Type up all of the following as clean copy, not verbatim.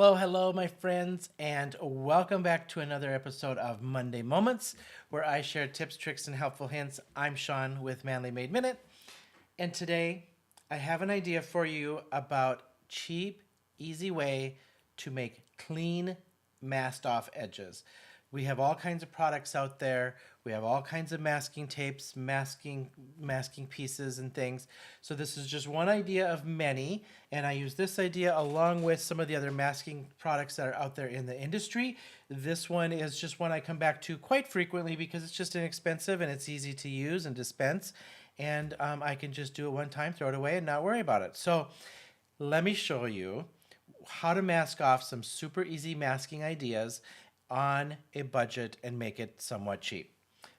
Hello, hello, my friends, and welcome back to another episode of Monday Moments, where I share tips, tricks, and helpful hints. I'm Shawn with Manly Made Minute, and today I have an idea for you about cheap, easy way to make clean, masked off edges. We have all kinds of products out there. We have all kinds of masking tapes, masking pieces and things. So this is just one idea of many, and I use this idea along with some of the other masking products that are out there in the industry. This one is just one I come back to quite frequently because it's just inexpensive and it's easy to use and dispense, and I can just do it one time, throw it away, and not worry about it. So let me show you how to mask off some super easy masking ideas on a budget and make it somewhat cheap.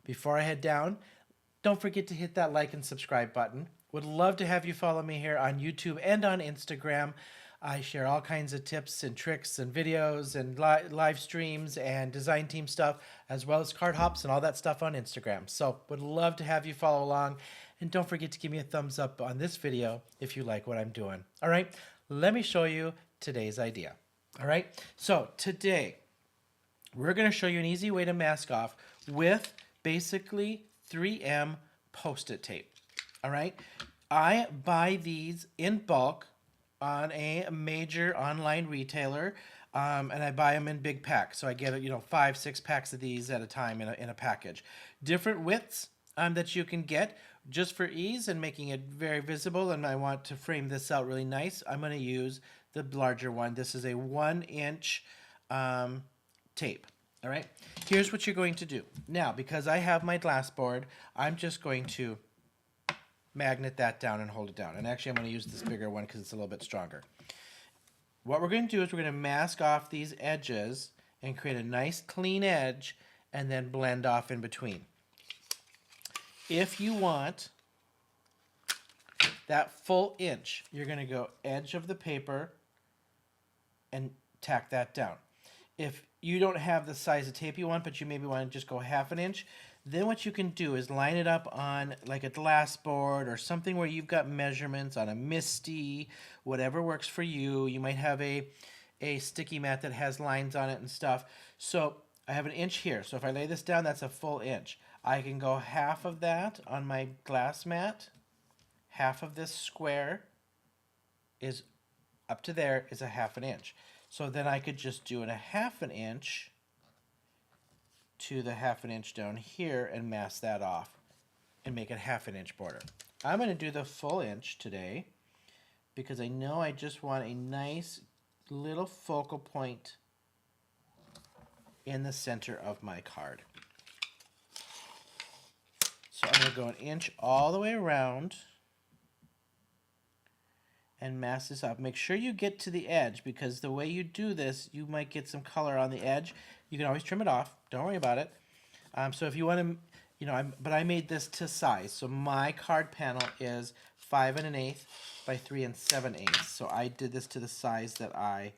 Before I head down, don't forget to hit that like and subscribe button. Would love to have you follow me here on YouTube and on Instagram. I share all kinds of tips and tricks and videos and live streams and design team stuff, as well as card hops and all that stuff on Instagram. So would love to have you follow along. And don't forget to give me a thumbs up on this video if you like what I'm doing. All right, let me show you today's idea. All right, so today we're going to show you an easy way to mask off with basically 3M Post-it tape. All right, I buy these in bulk on a major online retailer, and I buy them in big packs. So I get 5-6 packs of these at a time in a package. Different widths that you can get just for ease and making it very visible. And I want to frame this out really nice. I'm going to use the larger one. This is a 1-inch tape. All right, here's what you're going to do. Now, because I have my glass board, I'm just going to magnet that down and hold it down. And actually, I'm going to use this bigger one because it's a little bit stronger. What we're going to do is we're going to mask off these edges and create a nice clean edge and then blend off in between. If you want that full inch, you're going to go edge of the paper and tack that down. If you don't have the size of tape you want, but you maybe want to just go 1/2 inch, then what you can do is line it up on like a glass board or something where you've got measurements on a MISTI, whatever works for you. You might have a sticky mat that has lines on it and stuff. So I have 1 inch here. So if I lay this down, that's a full inch. I can go 1/2 of that on my glass mat. 1/2 of this square is up to there is a 1/2 inch. So then I could just do it 1/2 inch to the 1/2 inch down here and mask that off and make it 1/2 inch border. I'm going to do the full inch today because I know I just want a nice little focal point in the center of my card. So I'm going to go 1 inch all the way around and mask this up. Make sure you get to the edge because the way you do this, you might get some color on the edge. You can always trim it off. Don't worry about it. So if you want to, but I made this to size. So my card panel is 5 1/8 by 3 7/8. So I did this to the size that I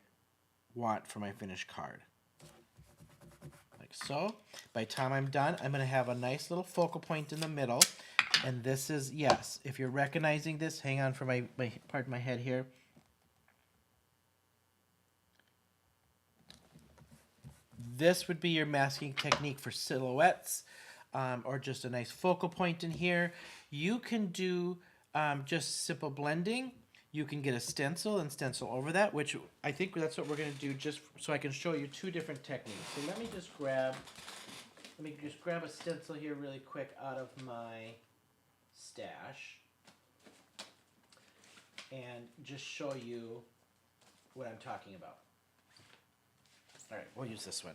want for my finished card. Like so. By the time I'm done, I'm going to have a nice little focal point in the middle. And this is, yes, if you're recognizing this, hang on for my part of my head here. This would be your masking technique for silhouettes or just a nice focal point in here. You can do just simple blending. You can get a stencil and stencil over that, which I think that's what we're going to do just so I can show you 2 different techniques. So let me just grab a stencil here really quick out of my stash and just show you what I'm talking about. All right, we'll use this one.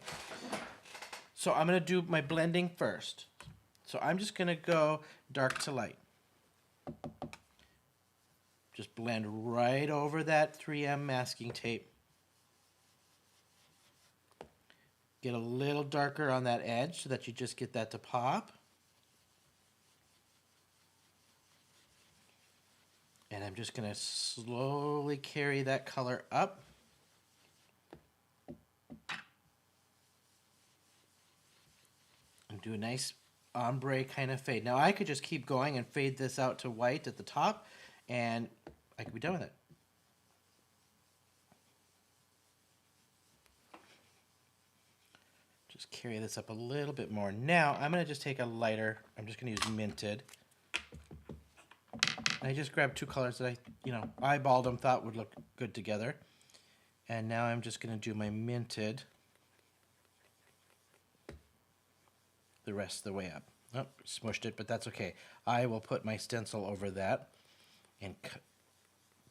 So I'm going to do my blending first. So I'm just going to go dark to light. Just blend right over that 3M masking tape. Get a little darker on that edge so that you just get that to pop. And I'm just going to slowly carry that color up. And do a nice ombre kind of fade. Now I could just keep going and fade this out to white at the top, and I could be done with it. Just carry this up a little bit more. Now I'm going to just take a lighter. I'm just going to use Minted. And I just grabbed two colors that I eyeballed them, thought would look good together. And now I'm just going to do my Minted the rest of the way up. Oh, smushed it, but that's okay. I will put my stencil over that and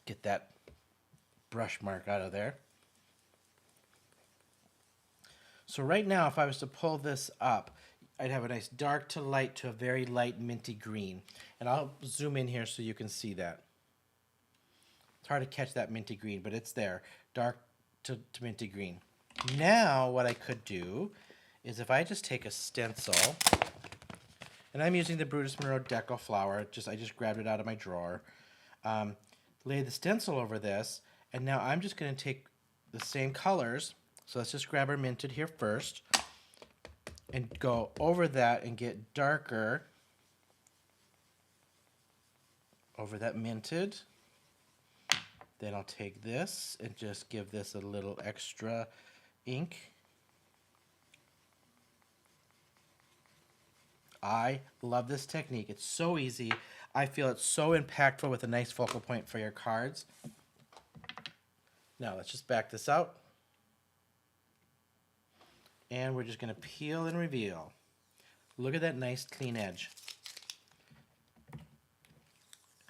get that brush mark out of there. So right now, if I was to pull this up, I'd have a nice dark to light to a very light minty green. And I'll zoom in here so you can see that. It's hard to catch that minty green, but it's there. Dark to minty green. Now what I could do is if I just take a stencil, and I'm using the Brutus Monroe Deco flower, I just grabbed it out of my drawer, lay the stencil over this, and now I'm just going to take the same colors. So let's just grab our Minted here first and go over that and get darker over that Minted. Then I'll take this and just give this a little extra ink. I love this technique. It's so easy. I feel it's so impactful with a nice focal point for your cards. Now let's just back this out. And we're just going to peel and reveal. Look at that nice clean edge.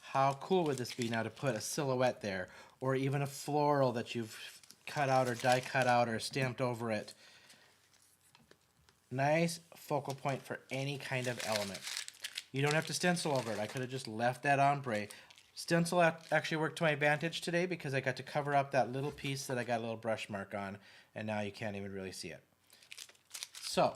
How cool would this be now to put a silhouette there, or even a floral that you've cut out or die cut out or stamped over it. Nice focal point for any kind of element. You don't have to stencil over it. I could have just left that ombre. Stencil actually worked to my advantage today because I got to cover up that little piece that I got a little brush mark on, and now you can't even really see it. So,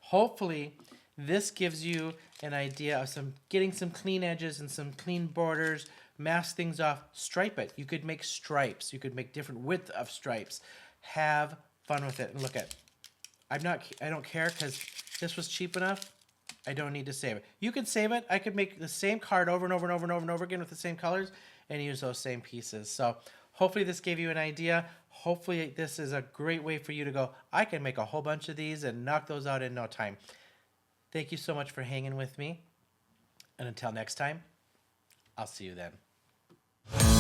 hopefully this gives you an idea of getting some clean edges and some clean borders, mask things off, stripe it. You could make stripes. You could make different width of stripes. Have fun with it. And look at, I don't care because this was cheap enough. I don't need to save it. You could save it. I could make the same card over and over and over and over and over again with the same colors and use those same pieces. So hopefully this gave you an idea. Hopefully this is a great way for you to go, I can make a whole bunch of these and knock those out in no time. Thank you so much for hanging with me. And until next time, I'll see you then.